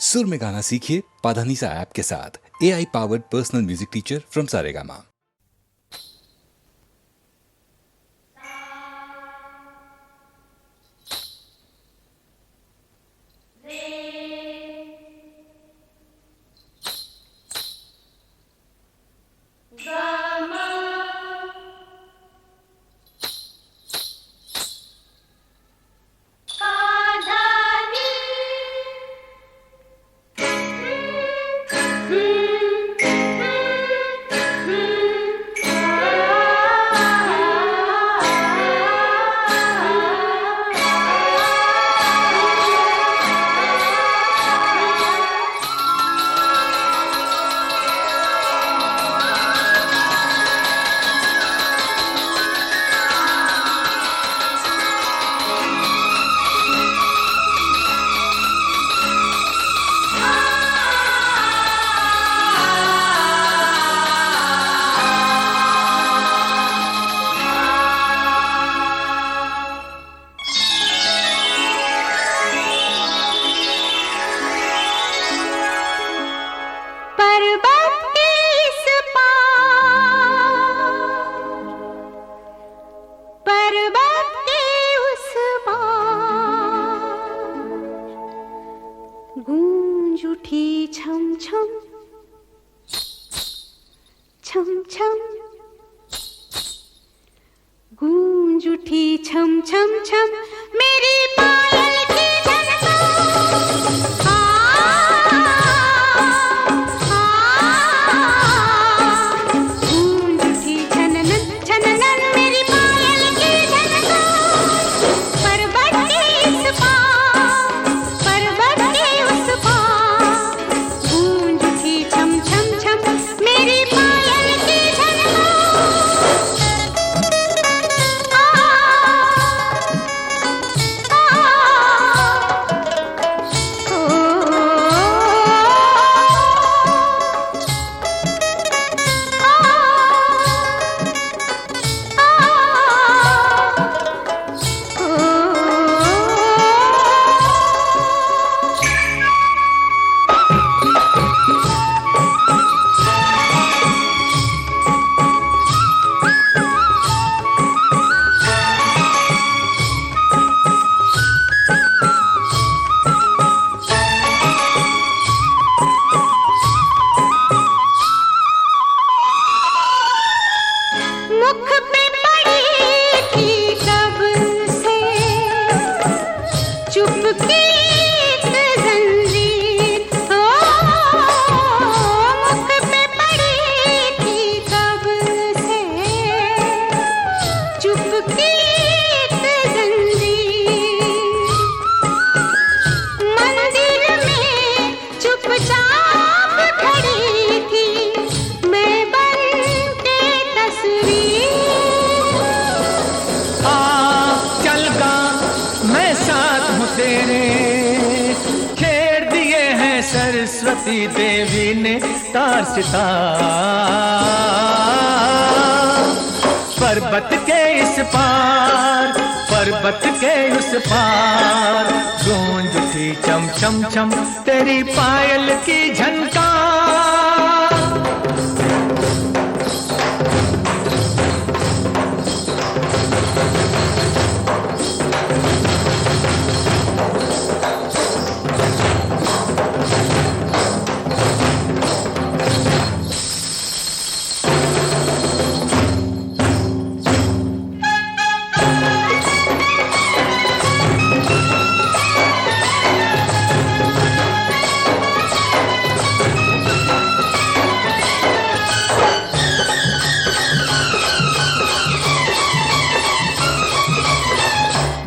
सुर में गाना सीखिए पाधानीसा ऐप के साथ। AI powered personal music teacher from Saregama. गूंज उठी छम छम छम छम, गूंज उठी छम छम छम, मेरी पायल की गूंज उठी छननन छननन, मेरी पायल की पर्वत के इस पार, पर्वत के उस पार, गूंज उठी छम छम छम, मेरी पायल की सरस्वती देवी ने तार सितार, पर्वत के इस पार, पर्वत के उस पार, गूंज उठी चम चम चम, तेरी पायल की झनकार।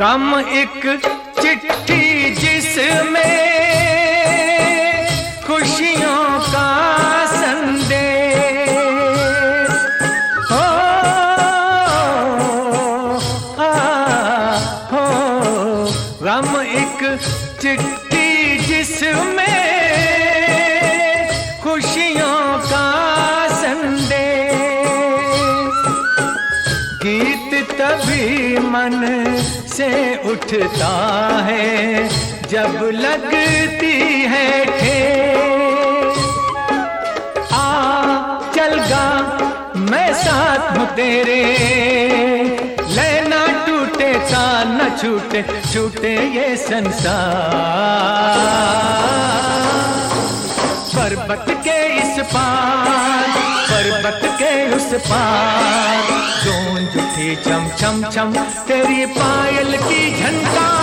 कम एक चिट्ठी जिसमें खुशियों का संदेश हो, गम एक चिट्ठी जिसमें खुशियों का संदेश, गीत तभी मन से उठता है जब लगती है दे रे, लेना टूटे तान न छूटे, छूटे ये संसार। पर्वत के इस पार, पर्वत के उस पार, गूंज उठी छम छम छम तेरी पायल की झनकार।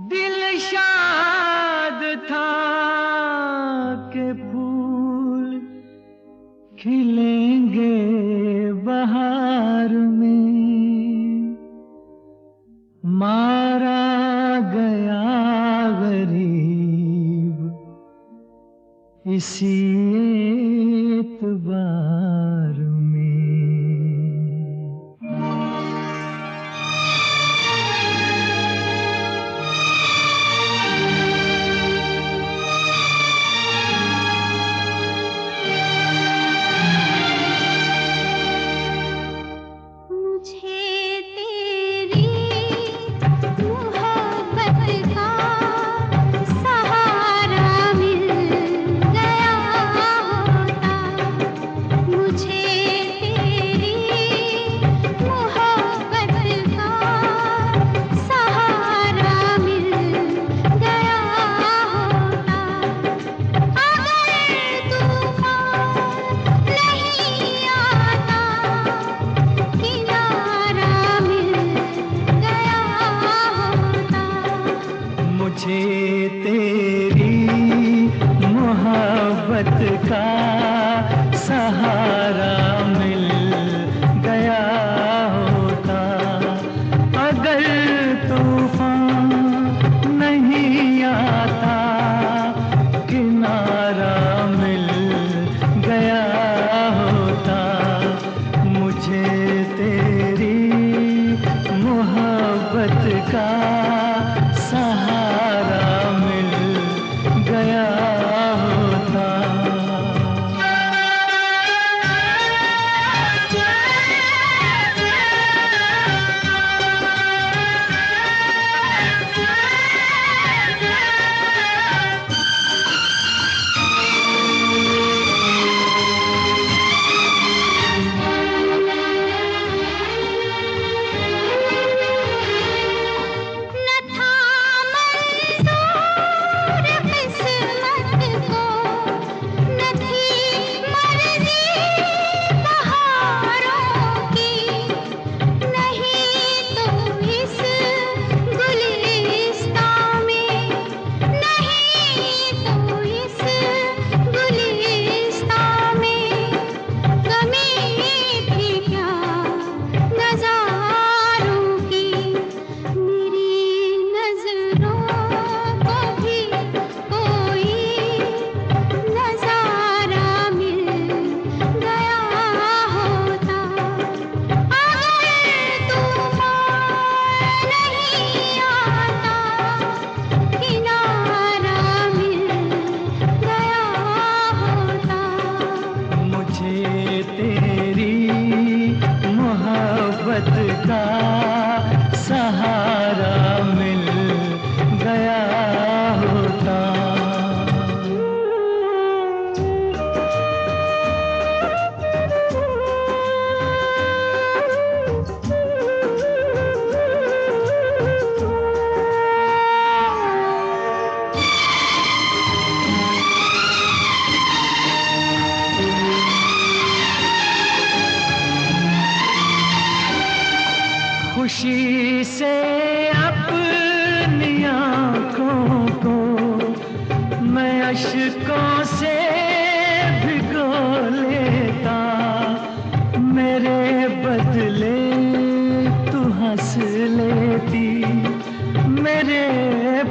दिल शाद था के फूल खिलेंगे बहार में, मारा गया गरीब इसी एतबार में।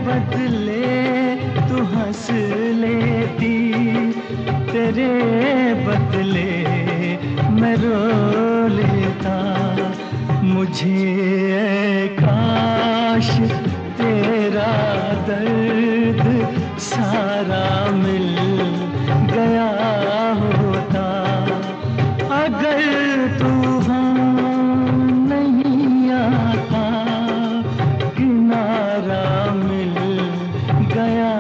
बदले तू हंस लेती, तेरे बदले मैं रो लेता। मुझे काश तेरा दर्द सारा मिल गया होता। अगर तूफान नहीं आता, किनारा मिल गया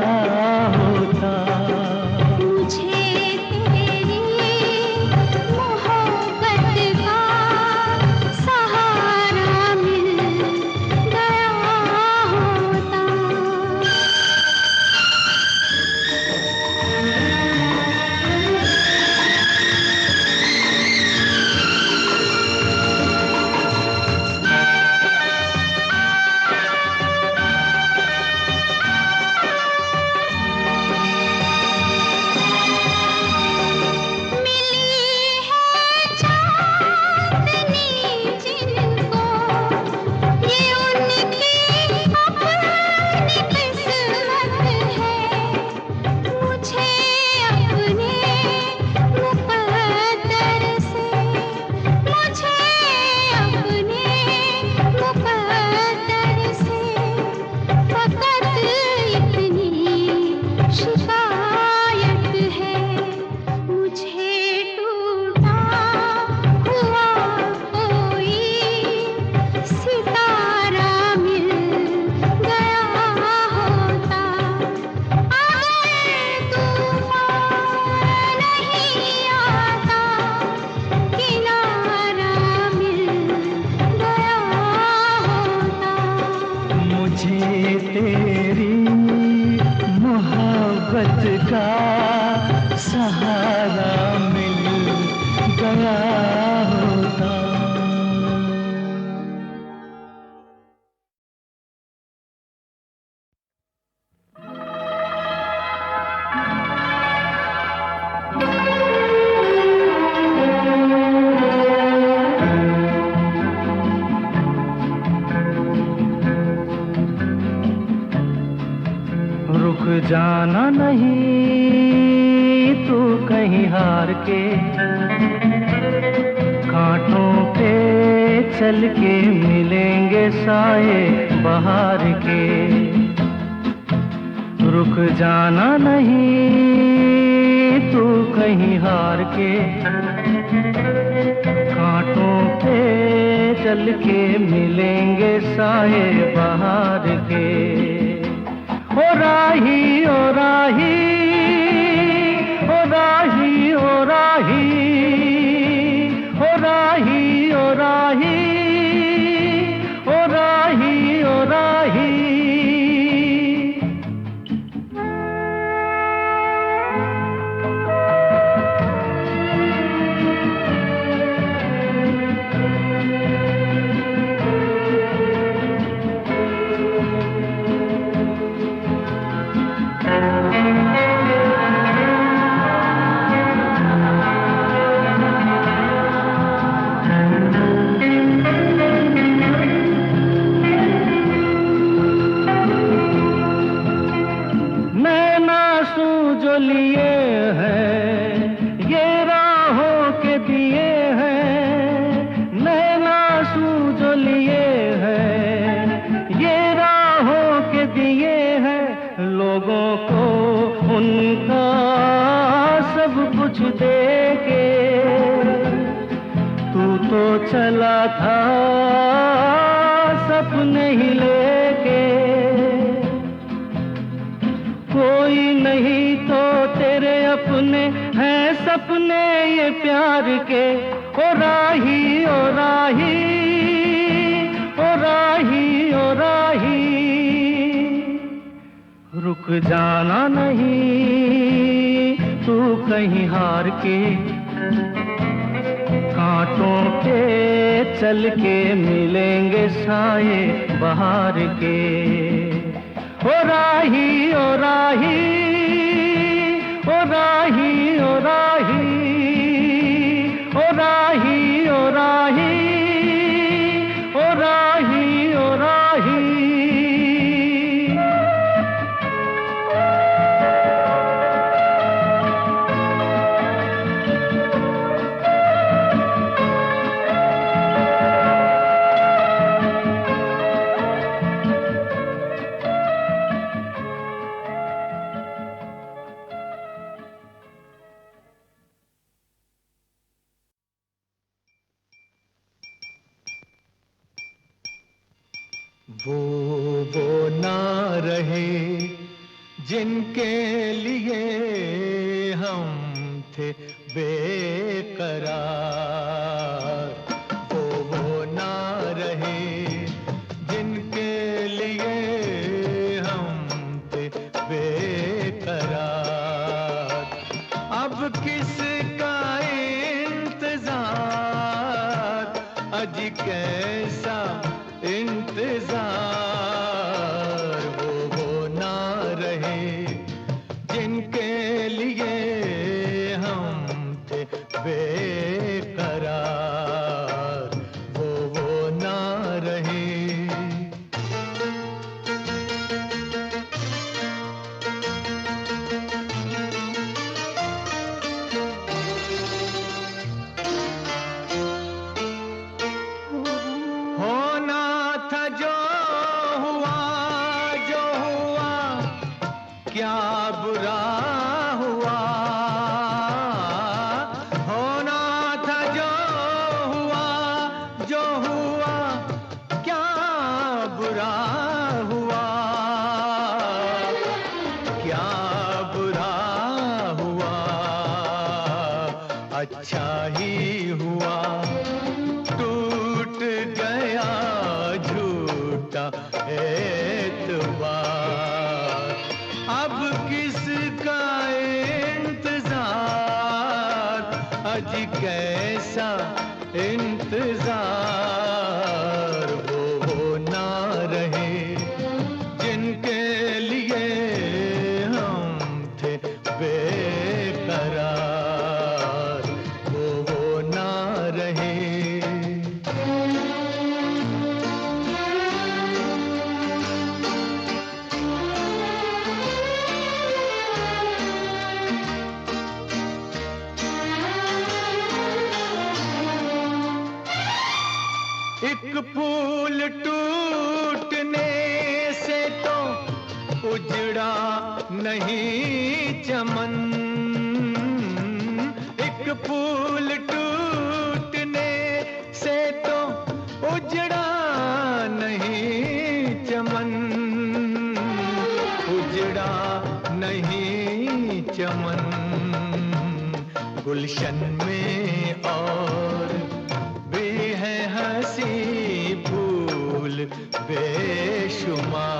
होता। मुझे तेरी मोहब्बत का सहारा मिल गया होता। का सहारा मिल गया होता। रुक जाना नहीं तू कहीं हार के, कांटों पे चल के मिलेंगे साए बहार के। रुक जाना नहीं तू कहीं हार के, कांटों पे चल के मिलेंगे साए बहार के। ओ राही ओ राही ओ राही ओ राही ओ राही ओ राही ओ राही ओ राही। जो लिए हैं ये राहों के दिए हैं, नैना आंसू जो लिए हैं ये राहों के दिए हैं। लोगों को उनका सब कुछ दे के तू तो चला था सपने ही लेके। कोई नहीं तो तेरे अपने हैं सपने ये प्यार के। ओ राही ओ राही ओ राही ओ राही। रुक जाना नहीं तू कहीं हार के, कांटों पे चल के मिलेंगे साए बहार के। ओ राही ओ राही ओ राही ओ राही ओ राही ओ राही ओ राही ओ राही। वो ना रहे जिनके लिए हम थे बेकरार। वो ना रहे जिनके लिए हम थे बेकरार। अब किसका इंतजार, अजी कैसा इंतजार। वो ना रहे जिनके लिए हम थे बेकरार। वो ना रहे। होना था जो हुआ, जो हुआ क्या बुरा हुआ। होना था जो हुआ, जो हुआ क्या बुरा हुआ। क्या बुरा हुआ, अच्छा ही हुआ। टूट गया झूठा एतबार। अब किसका इंतजार, अजी कैसा इंतजार। वो ना रहे जिनके लिए हम थे बेकरार। वो ना रहे। एक फूल टूटने से तो उजड़ा नहीं चमन। एक फूल टूटने से तो उजड़ा नहीं चमन। उजड़ा नहीं चमन। गुलशन में और भी है हंसी फूल बेशुमार।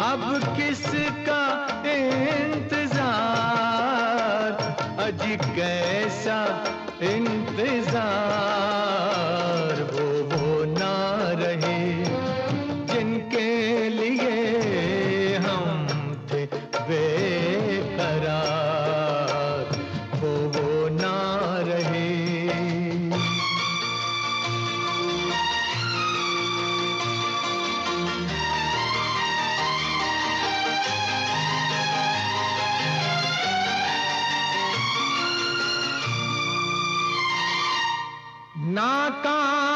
अब किसका इंतजार, अजी कैसा इंतजार। वो ना रहे जिनके लिए हम थे बेकरार। वो ना रहे।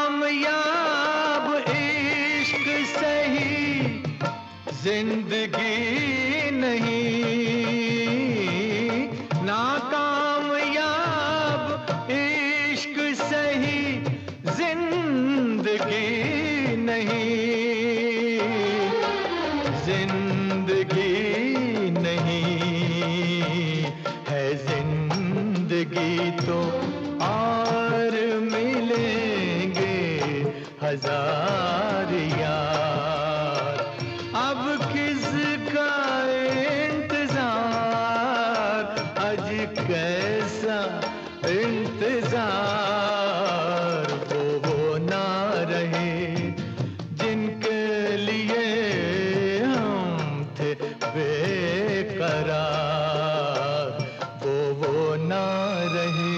नाकामयाब इश्क सही जिंदगी नहीं। नाकामयाब इश्क सही जिंदगी नहीं। जिंदगी नहीं है जिंदगी तो और मिलेंगे हजार यार। अब किसका इंतजार, आज कैसा इंतजार। वो ना रहे जिनके लिए हम थे बेकरार। वो ना रहे।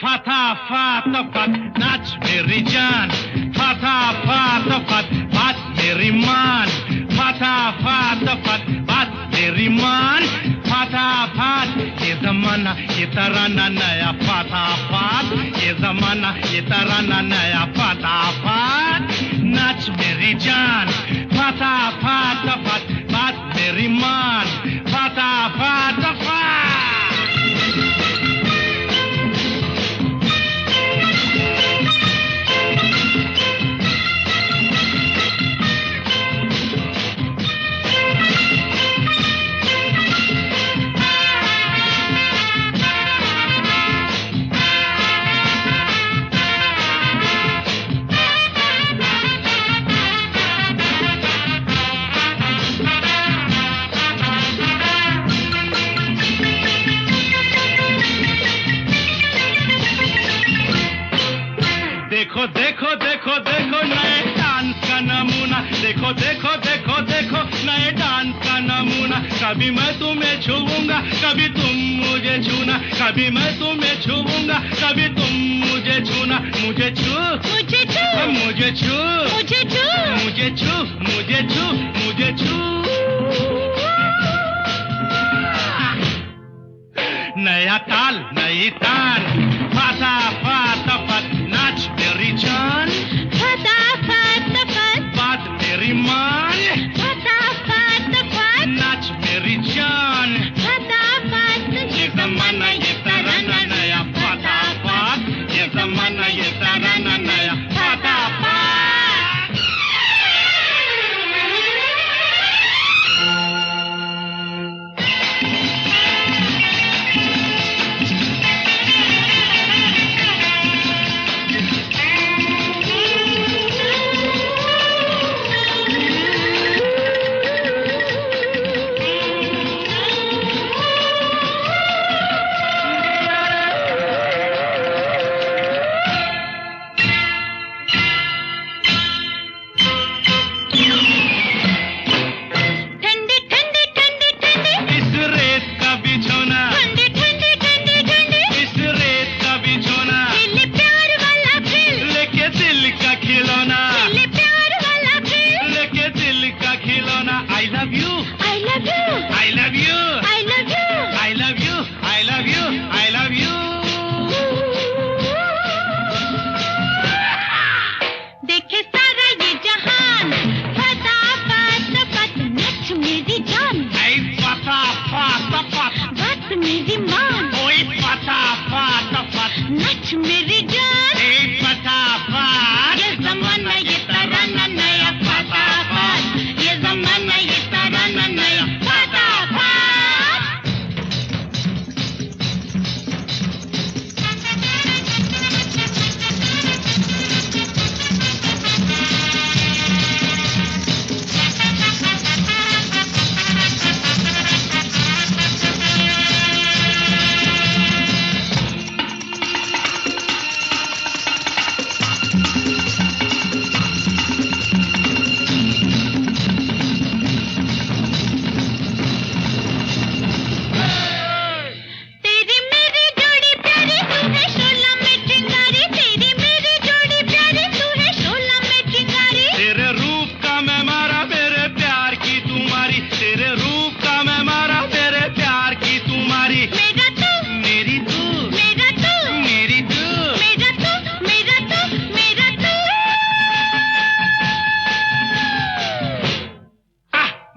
फटा फट फट नाच मेरी जान फटा फट फट बात मेरी मान फटा फट फट बात मेरी मान फटा फट ये जमाना ये तराना नया फटा फट ये जमाना ये तराना नया फटा फट नाच मेरी जान फटा फट फट बात मेरी मान फटा फट फट देखो देखो देखो देखो नए डांस का नमूना देखो देखो देखो देखो नए डांस का नमूना कभी मैं तुम्हें छूऊंगा कभी तुम मुझे छूना कभी मैं तुम्हें छूऊंगा कभी तुम मुझे छूना मुझे छू मुझे छू मुझे छू मुझे छू मुझे छू मुझे छू मुझे छू नया ताल नई तान फाटा फाटा फट नाच मेरी जान फटा फट फट बात मेरी मान फटा फट फट नाच मेरी जान फटा फट ये जमाना ये तराना नया फाटा फाट ये जमाना ये तराना नया फाटा फाट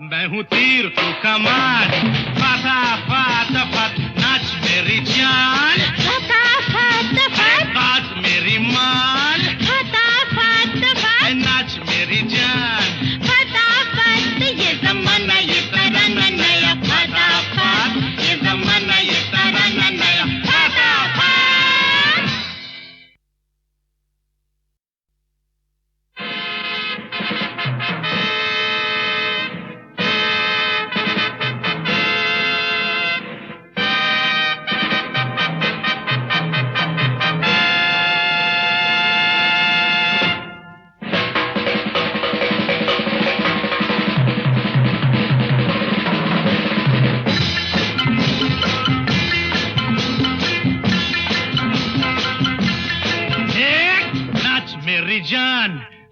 मैं हूँ तीर तू कमान फाटा फाटा फट नाच मेरी जान फटा फट फट बात मेरी मान फटा फट फट नाच मेरी जान फटा फट ये जमाना ये तराना नया फटा फट ये जमाना ये तराना नया फटा फट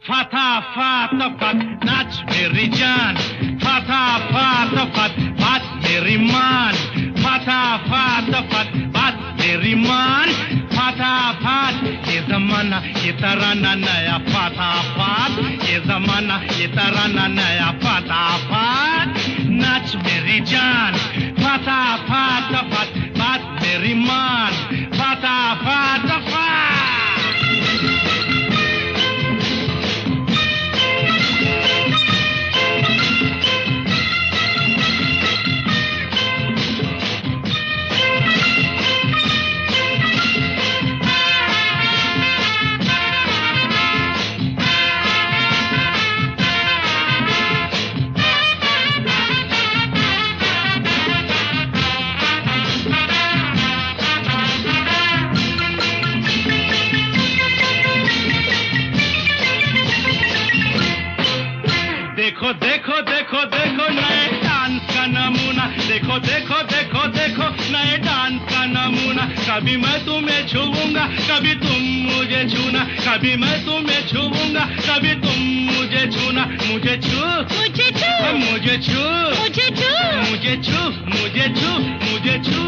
फटा फट फट नाच मेरी जान फटा फट फट बात मेरी मान फटा फट फट बात मेरी मान फटा फट ये जमाना ये तराना नया फटा फट ये जमाना ये तराना नया फटा फट नाच मेरी जान फटा फट फट बात मेरी मान फटा फट फट देखो देखो देखो देखो नए डांस का नमूना देखो देखो देखो देखो नए डांस का नमूना कभी मैं तुम्हें छूऊंगा कभी तुम मुझे छूना कभी मैं तुम्हें छूऊंगा कभी तुम मुझे छूना मुझे छू मुझे छू मुझे छू मुझे छू मुझे छू मुझे छू मुझे छू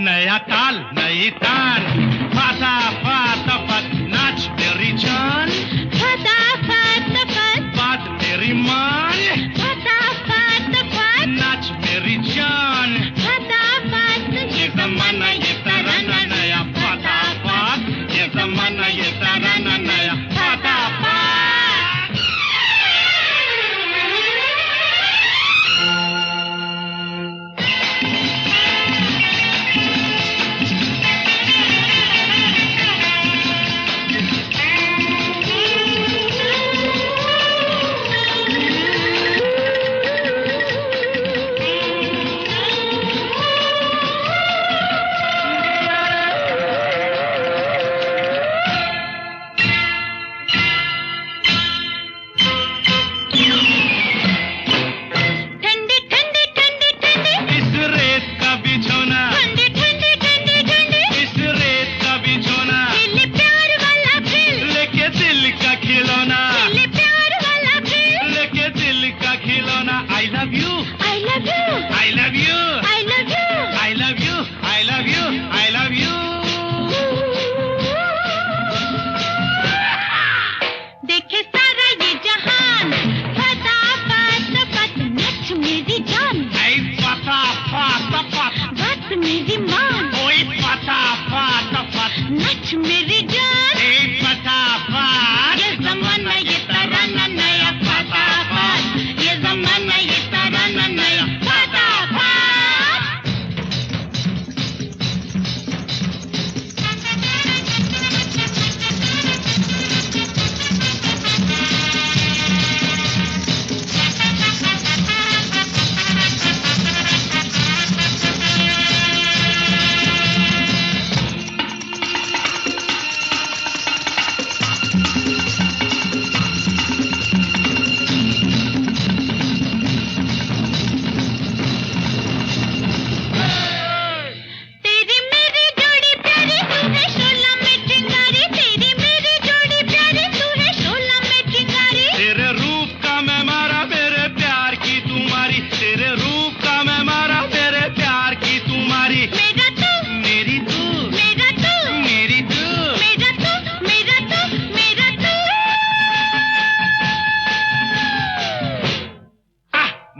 नया ताल नई तान फाटा फाटा फट नाच मेरी जान फटा फट फट बात मेरी मान फटा फट फट नाच मेरी जान फटा फट ये जमाना ये तराना नया फाटा फाट ये जमाना ये तराना नया फाटा फाट नच मेरी जान फटाफट ये जमाना ये तराना नया फटाफट ये जमाना ये तराना नया फटाफट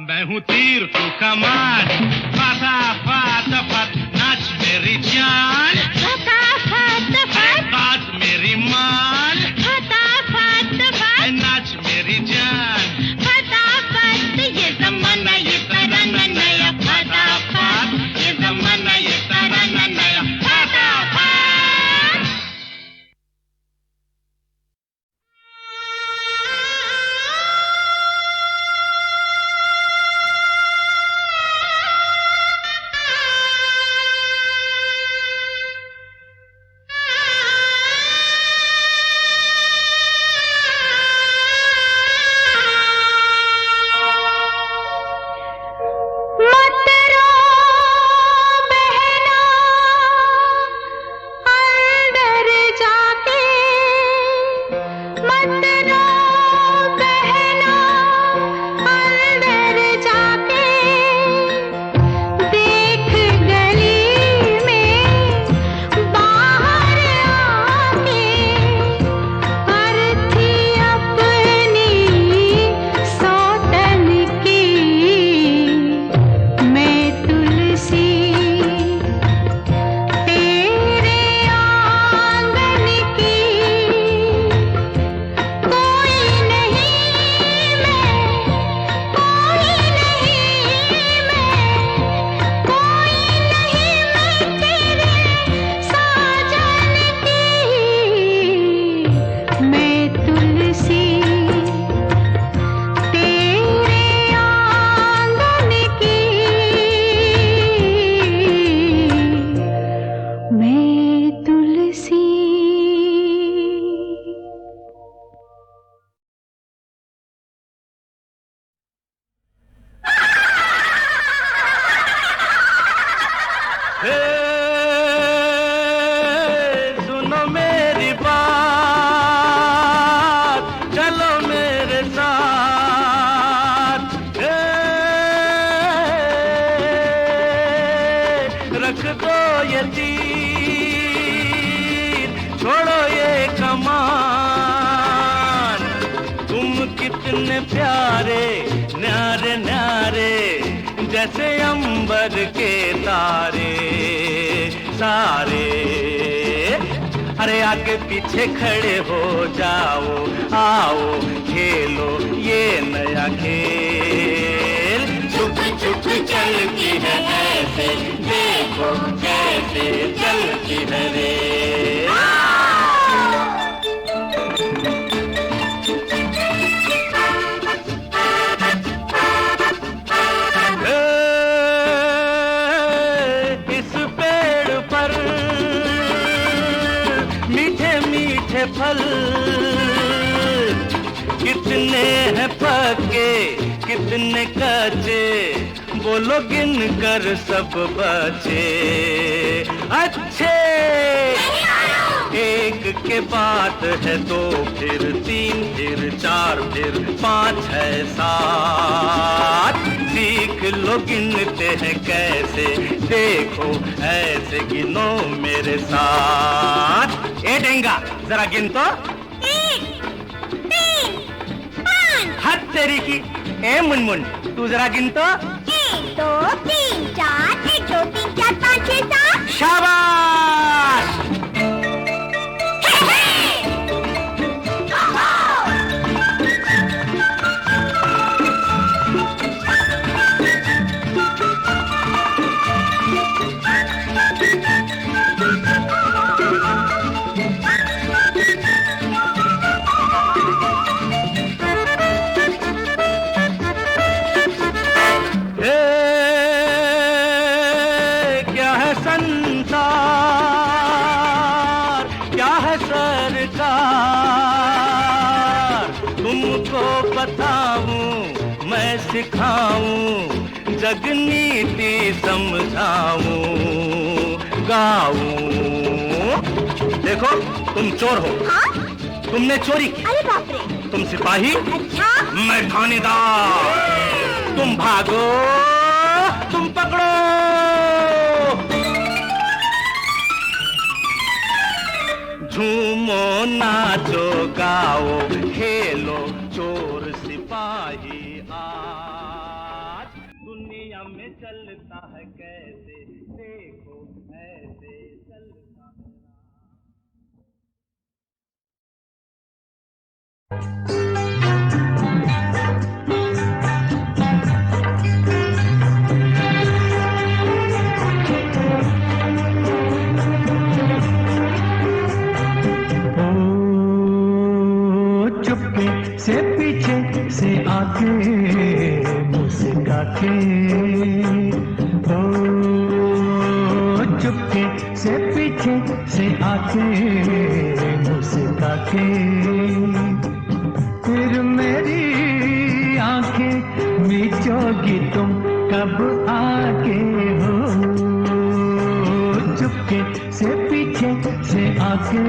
मैं हूँ तीर तू कमान फटाफट फट नाच मेरी जान फटाफट फट बात मेरी मान फटाफट फट नाच मेरी जान फटाफट ये जमाना ये तराना नया फटाफट ये जमाना ये तराना नया फटाफट हे, सुनो मेरी बात, चलो मेरे साथ। हे, रख दो ये तीर, छोड़ो ये कमान। तुम कितने प्यारे, न्यारे न्यारे, जैसे अंबर के तारे सारे। अरे आगे पीछे खड़े हो जाओ, आओ खेलो ये नया खेल। छुप छुप चलती है ऐसे, देखो कैसे चलती है रे। फल कितने हैं पके, कितने कच्चे, बोलो गिन कर सब बचे अच्छे। एक के बाद है दो, फिर तीन, फिर चार, फिर पाँच है सात। सीख लो गिनते हैं कैसे, देखो ऐसे गिनो मेरे साथ। ए डेंगा जरा गिन तो। 1, 3, 5। हद तेरी की। ए मुनमुन तू जरा गिन तो। 1, 2, 3, 4, 1, 2, 3, 4, 5, 6, 7। शाबाश। तुमको बताऊं मैं सिखाऊं, जग नीति समझाऊं गाऊं। देखो तुम चोर हो। हाँ? तुमने चोरी की। अरे बाप रे। तुम सिपाही। अच्छा। मैं थानेदार। तुम भागो, तुम पकड़ो। झूमो नाचो गाओ, खेलो चोर सिपाही। आज दुनिया में चलता है कैसे, देखो ऐसे चलता है। से पीछे से आके मुस्का के, ओ चुपके से पीछे से आके मुस्का के, फिर मेरी आंखें मीचोगी तुम कब आके हो। चुपके से पीछे से आके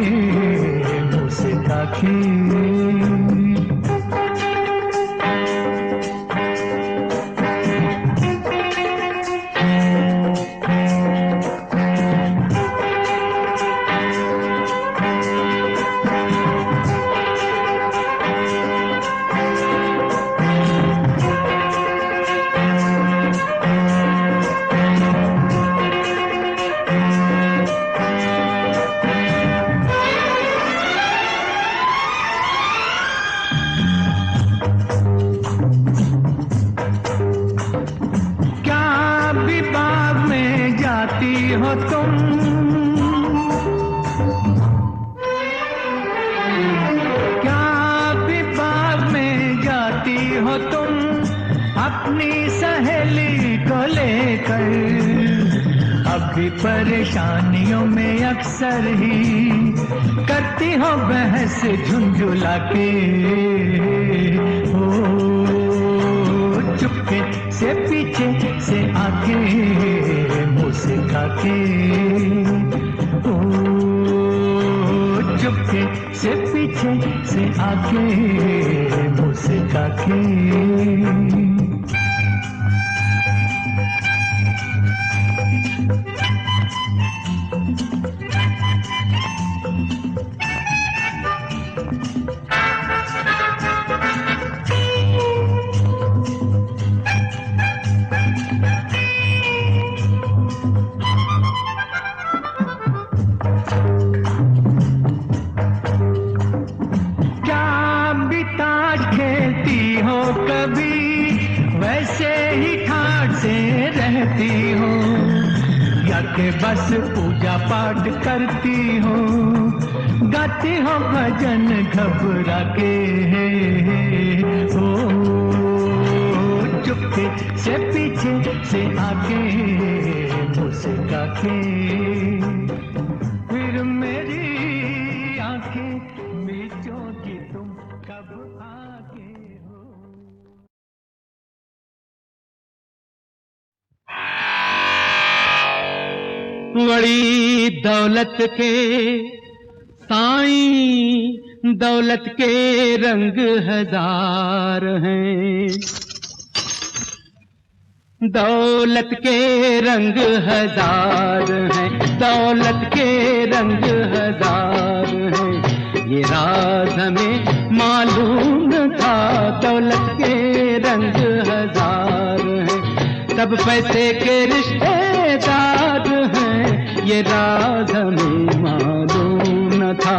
मुस्का के। हो तुम, क्या विभाग में जाती हो तुम अपनी सहेली को लेकर। अभी परेशानियों में अक्सर ही करती हो बहस झुंझुला के। हो चुपके से पीछे से आके मुस्का के, ओ चुपके से पीछे से आके मुस्का के। के बस पूजा पाठ करती हो, गाती हो भजन घबरा के, ओ चुपके से पीछे से आके मुस्का के, फिर मेरी आंखें मीचोगी तुम कब आगे हो। बड़ी दौलत के साईं, दौलत के रंग हजार हैं, दौलत के रंग हजार हैं, दौलत के रंग हजार हैं। ये राज हमें मालूम था, दौलत के रंग हजार हैं। सब पैसे के रिश्तेदार हैं, ये राज हमें मालूम न था,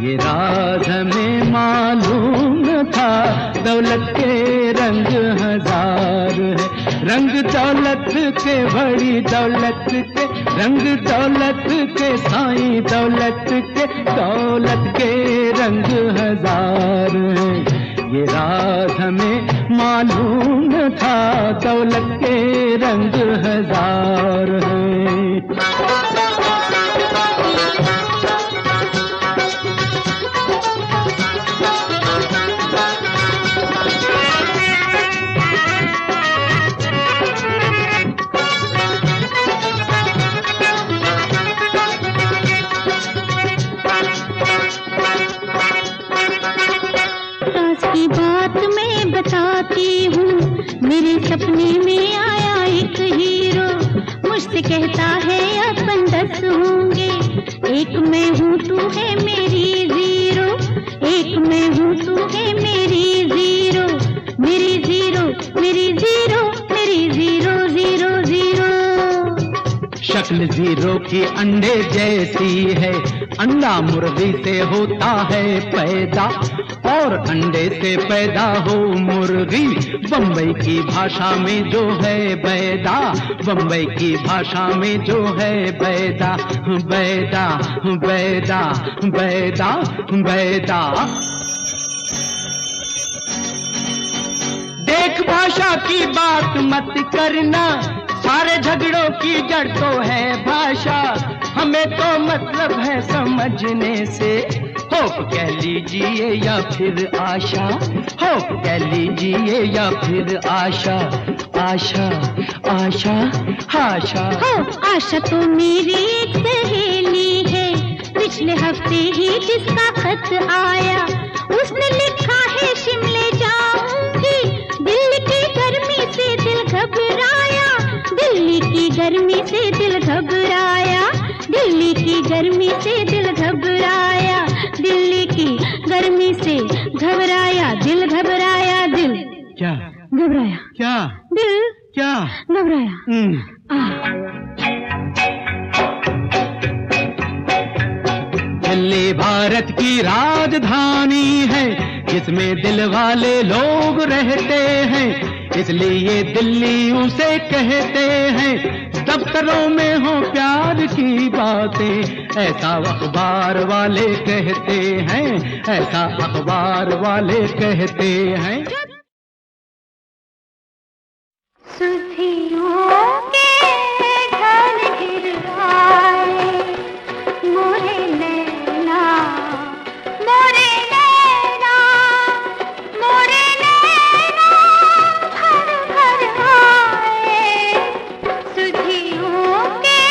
ये राज हमें मालूम न था। दौलत के रंग हजार है, रंग दौलत के, बड़ी दौलत के रंग, दौलत के साईं, दौलत के, दौलत के रंग हजार है। ये राज हमें मालूम न था, दौलत के रंग हजार हैं। की बात मैं बताती हूँ, मेरे सपने में आया एक हीरो, मुझसे कहता है अपन 10 होंगे, एक मैं हूँ तू है मेरी जीरो, एक मैं हूँ तू है मेरी जीरो, मेरी जीरो, मेरी जीरो, मेरी जीरो, जीरो जीरो। शक्ल जीरो की अंडे जैसी है, अंडा मुर्गी से होता है पैदा, और अंडे से पैदा हो मुर्गी। बम्बई की भाषा में जो है बैदा, बम्बई की भाषा में जो है बैदा, बैदा बैदा बैदा बैदा। देख भाषा की बात मत करना, सारे झगड़ों की जड़ तो है भाषा, हमें तो मतलब है समझने से। होप कह लीजिए या फिर आशा, होप कह लीजिए या फिर आशा, आशा आशा आशा। हो आशा तो मेरी एक सहेली है, पिछले हफ्ते ही जिसका खत आया, उसने लिखा है शिमले जाऊंगी, दिल्ली की गर्मी से दिल घबराया, दिल्ली की गर्मी से दिल घबराया, दिल्ली की गर्मी से दिल घबराया, दिल्ली की गर्मी से घबराया, दिल घबराया, दिल क्या घबराया, क्या दिल क्या घबराया। दिल्ली भारत की राजधानी है, जिसमें दिल वाले लोग रहते हैं, इसलिए दिल्ली उसे कहते हैं। दफ्तरों में हो प्यार की बातें, ऐसा अखबार वाले कहते हैं, ऐसा अखबार वाले कहते हैं। सुधियों के घर गिर आए, मोरे नैना, मोरे नैना, मोरे नैना घर घर आए। सुधियों के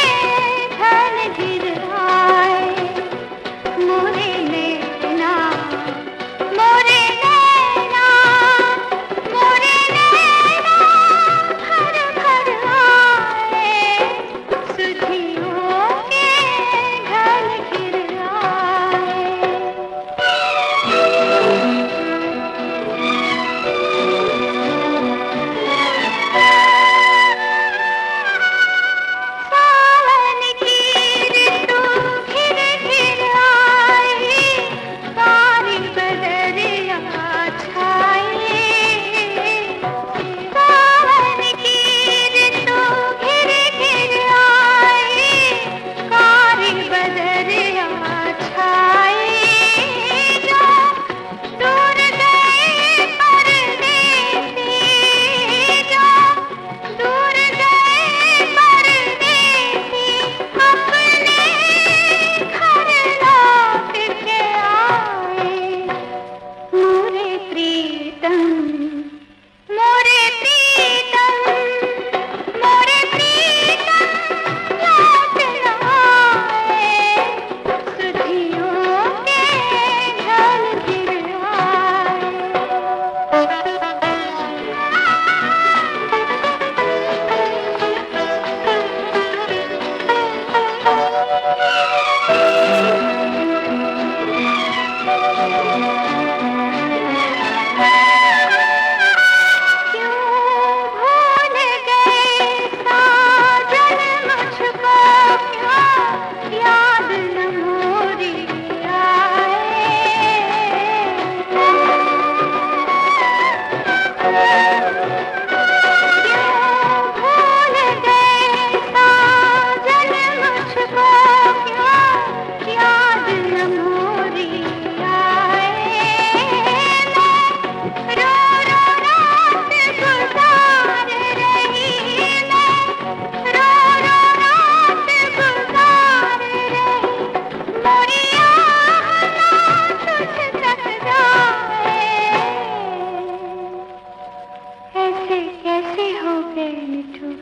कैसे कैसे हो गए निठुर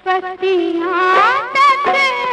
पतियाँ तक